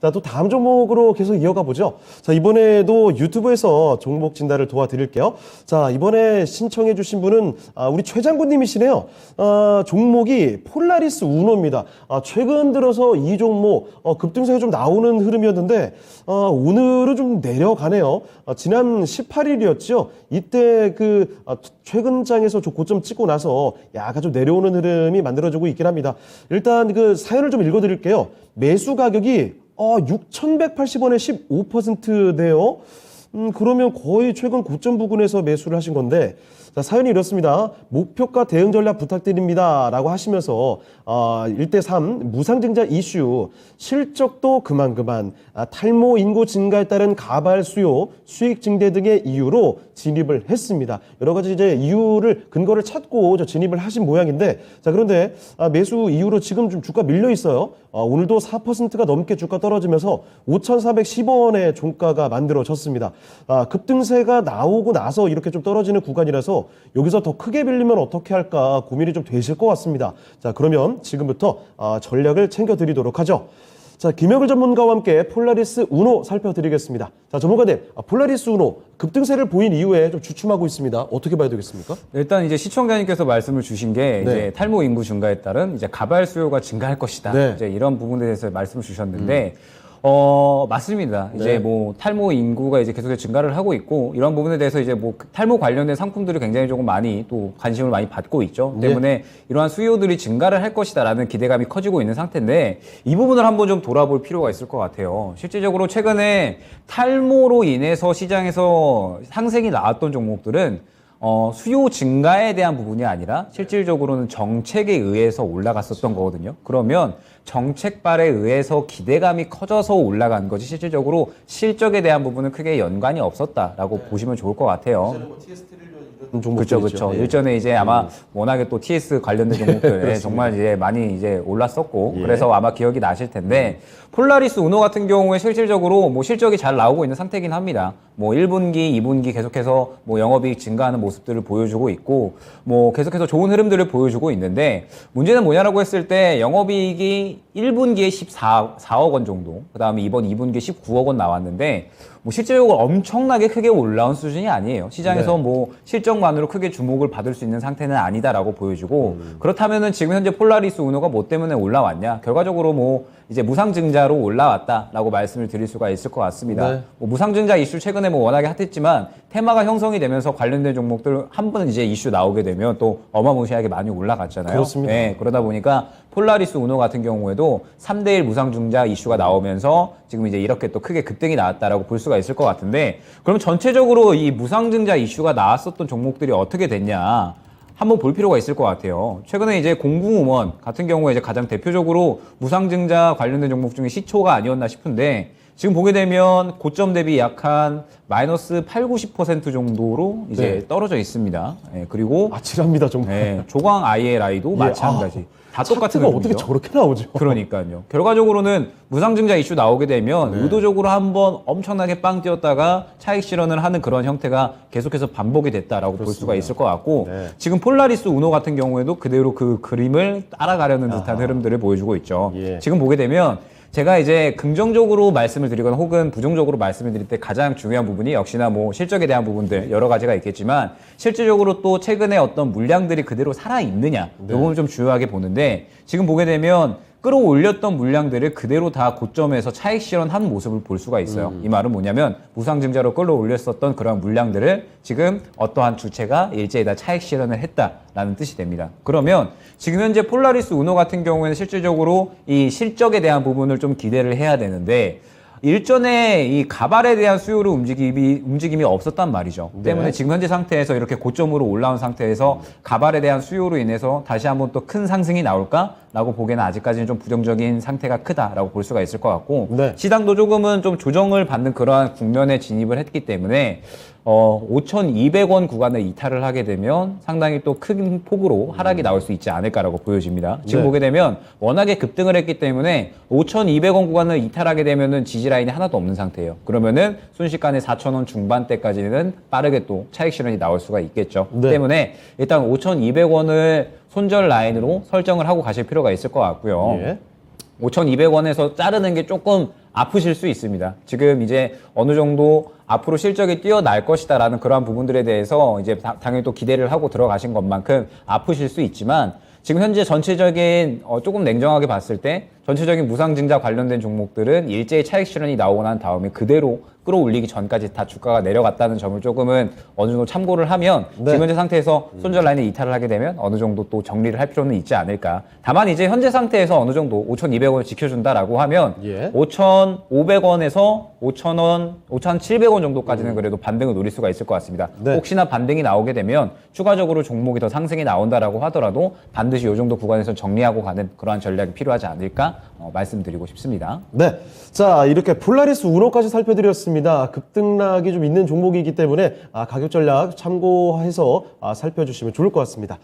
자, 또 다음 종목으로 계속 이어가 보죠. 자, 이번에도 유튜브에서 종목 진단을 도와드릴게요. 자, 이번에 신청해 주신 분은 우리 최 장군님이시네요. 종목이 폴라리스 우노입니다. 최근 들어서 이 종목 급등세가 좀 나오는 흐름이었는데 오늘은 좀 내려가네요. 지난 18일이었죠. 이때 최근 장에서 좀 고점 찍고 나서 약간 좀 내려오는 흐름이 만들어지고 있긴 합니다. 일단 그 사연을 좀 읽어드릴게요. 매수 가격이 6,180원에 15%네요. 그러면 거의 최근 고점 부근에서 매수를 하신 건데, 자, 사연이 이렇습니다. 목표가 대응 전략 부탁드립니다. 라고 하시면서, 1대3 무상증자 이슈, 실적도 그만, 탈모 인구 증가에 따른 가발 수요, 수익 증대 등의 이유로 진입을 했습니다. 여러 가지 이제 근거를 찾고 진입을 하신 모양인데, 자, 그런데 매수 이후로 지금 좀 주가 밀려 있어요. 오늘도 4%가 넘게 주가 떨어지면서 5,410원의 종가가 만들어졌습니다. 급등세가 나오고 나서 이렇게 좀 떨어지는 구간이라서 여기서 더 크게 빌리면 어떻게 할까 고민이 좀 되실 것 같습니다. 자, 그러면 지금부터 전략을 챙겨드리도록 하죠. 자, 김영일 전문가와 함께 폴라리스 우노 살펴드리겠습니다. 자, 전문가님, 폴라리스 우노 급등세를 보인 이후에 좀 주춤하고 있습니다. 어떻게 봐야 되겠습니까? 일단 이제 시청자님께서 말씀을 주신 게 이제 탈모 인구 증가에 따른 이제 가발 수요가 증가할 것이다. 이제 이런 부분에 대해서 말씀을 주셨는데 맞습니다. 이제 뭐 탈모 인구가 이제 계속해서 증가를 하고 있고 이런 부분에 대해서 이제 뭐 탈모 관련된 상품들이 굉장히 조금 많이 또 관심을 많이 받고 있죠. 때문에 이러한 수요들이 증가를 할 것이다라는 기대감이 커지고 있는 상태인데 이 부분을 한번 좀 돌아볼 필요가 있을 것 같아요. 실질적으로 최근에 탈모로 인해서 시장에서 상승이 나왔던 종목들은 수요 증가에 대한 부분이 아니라 실질적으로는 정책에 의해서 올라갔었던 거거든요. 그러면 정책발에 의해서 기대감이 커져서 올라간 거지 실질적으로 실적에 대한 부분은 크게 연관이 없었다라고 보시면 좋을 것 같아요. 그렇죠. 일전에 이제 아마 워낙에 또 TS 관련된 종목들 정말 이제 많이 이제 올랐었고 그래서 아마 기억이 나실 텐데 폴라리스 우노 같은 경우에 실질적으로 뭐 실적이 잘 나오고 있는 상태이긴 합니다. 뭐 1분기, 2분기 계속해서 뭐 영업이익 증가하는 모습들을 보여주고 있고 뭐 계속해서 좋은 흐름들을 보여주고 있는데 문제는 뭐냐라고 했을 때 영업이익이 1분기에 14억 원 정도, 그 다음에 이번 2분기에 19억 원 나왔는데 뭐 실제적으로 엄청나게 크게 올라온 수준이 아니에요. 시장에서 뭐 실적만으로 크게 주목을 받을 수 있는 상태는 아니다라고 보여주고 그렇다면은 지금 현재 폴라리스 우노가 뭐 때문에 올라왔냐? 결과적으로 뭐 이제 무상증자로 올라왔다라고 말씀을 드릴 수가 있을 것 같습니다. 뭐 무상증자 이슈 최근에 뭐 워낙에 핫했지만 테마가 형성이 되면서 관련된 종목들 한 번 이제 이슈 나오게 되면 또 어마무시하게 많이 올라갔잖아요. 그렇습니다. 네, 그러다 보니까 폴라리스 우노 같은 경우에도 3대1 무상증자 이슈가 나오면서 지금 이제 이렇게 또 크게 급등이 나왔다라고 볼 수가 있을 것 같은데 그럼 전체적으로 이 무상증자 이슈가 나왔었던 종목들이 어떻게 됐냐? 한번 볼 필요가 있을 것 같아요. 최근에 이제 공공음원 같은 경우에 이제 가장 대표적으로 무상증자 관련된 종목 중에 시초가 아니었나 싶은데 지금 보게 되면 고점 대비 약 한 마이너스 8, 90% 정도로 이제 떨어져 있습니다. 그리고 아찔합니다, 정말. 조광 ILI도 마찬가지. 다 똑같은 차트가 어떻게 저렇게 나오죠? 그러니까요. 결과적으로는 무상증자 이슈 나오게 되면 의도적으로 한번 엄청나게 빵 뛰었다가 차익 실현을 하는 그런 형태가 계속해서 반복이 됐다라고 볼 수가 있을 것 같고 지금 폴라리스 우노 같은 경우에도 그대로 그 그림을 따라가려는 듯한 흐름들을 보여주고 있죠. 지금 보게 되면 제가 이제 긍정적으로 말씀을 드리거나 혹은 부정적으로 말씀을 드릴 때 가장 중요한 부분이 역시나 뭐 실적에 대한 부분들 여러 가지가 있겠지만 실질적으로 또 최근에 어떤 물량들이 그대로 살아있느냐 이 부분을 좀 중요하게 보는데 지금 보게 되면 끌어올렸던 물량들을 그대로 다 고점에서 차익 실현한 모습을 볼 수가 있어요. 이 말은 뭐냐면 무상증자로 끌어올렸었던 그런 물량들을 지금 어떠한 주체가 일제히 다 차익 실현을 했다라는 뜻이 됩니다. 그러면 지금 현재 폴라리스 우노 같은 경우에는 실질적으로 이 실적에 대한 부분을 좀 기대를 해야 되는데 일전에 이 가발에 대한 수요를 움직임이 없었단 말이죠. 때문에 지금 현재 상태에서 이렇게 고점으로 올라온 상태에서 가발에 대한 수요로 인해서 다시 한번 또 큰 상승이 나올까라고 보기에는 아직까지는 좀 부정적인 상태가 크다라고 볼 수가 있을 것 같고 시장도 조금은 좀 조정을 받는 그러한 국면에 진입을 했기 때문에 5,200원 구간을 이탈을 하게 되면 상당히 또 큰 폭으로 하락이 나올 수 있지 않을까라고 보여집니다. 지금 보게 되면 워낙에 급등을 했기 때문에 5,200원 구간을 이탈하게 되면은 지지 라인이 하나도 없는 상태예요. 그러면은 순식간에 4,000원 중반대까지는 빠르게 또 차익 실현이 나올 수가 있겠죠. 때문에 일단 5,200원을 손절 라인으로 설정을 하고 가실 필요가 있을 것 같고요. 5,200원에서 자르는 게 조금 아프실 수 있습니다. 지금 이제 어느 정도 앞으로 실적이 뛰어날 것이다라는 그러한 부분들에 대해서 이제 당연히 또 기대를 하고 들어가신 것만큼 아프실 수 있지만 지금 현재 전체적인 조금 냉정하게 봤을 때 전체적인 무상증자 관련된 종목들은 일제히 차익 실현이 나오고 난 다음에 그대로 끌어올리기 전까지 다 주가가 내려갔다는 점을 조금은 어느 정도 참고를 하면 지금 현재 상태에서 손절 라인에 이탈을 하게 되면 어느 정도 또 정리를 할 필요는 있지 않을까. 다만 이제 현재 상태에서 어느 정도 5,200원을 지켜준다라고 하면 5,500원에서 5,000원, 5,700원 정도까지는 그래도 반등을 노릴 수가 있을 것 같습니다. 네. 혹시나 반등이 나오게 되면 추가적으로 종목이 더 상승이 나온다라고 하더라도 반드시 이 정도 구간에서 정리하고 가는 그러한 전략이 필요하지 않을까 말씀드리고 싶습니다. 네. 자, 이렇게 폴라리스 우노까지 살펴드렸습니다. 급등락이 좀 있는 종목이기 때문에 가격 전략 참고해서 살펴주시면 좋을 것 같습니다.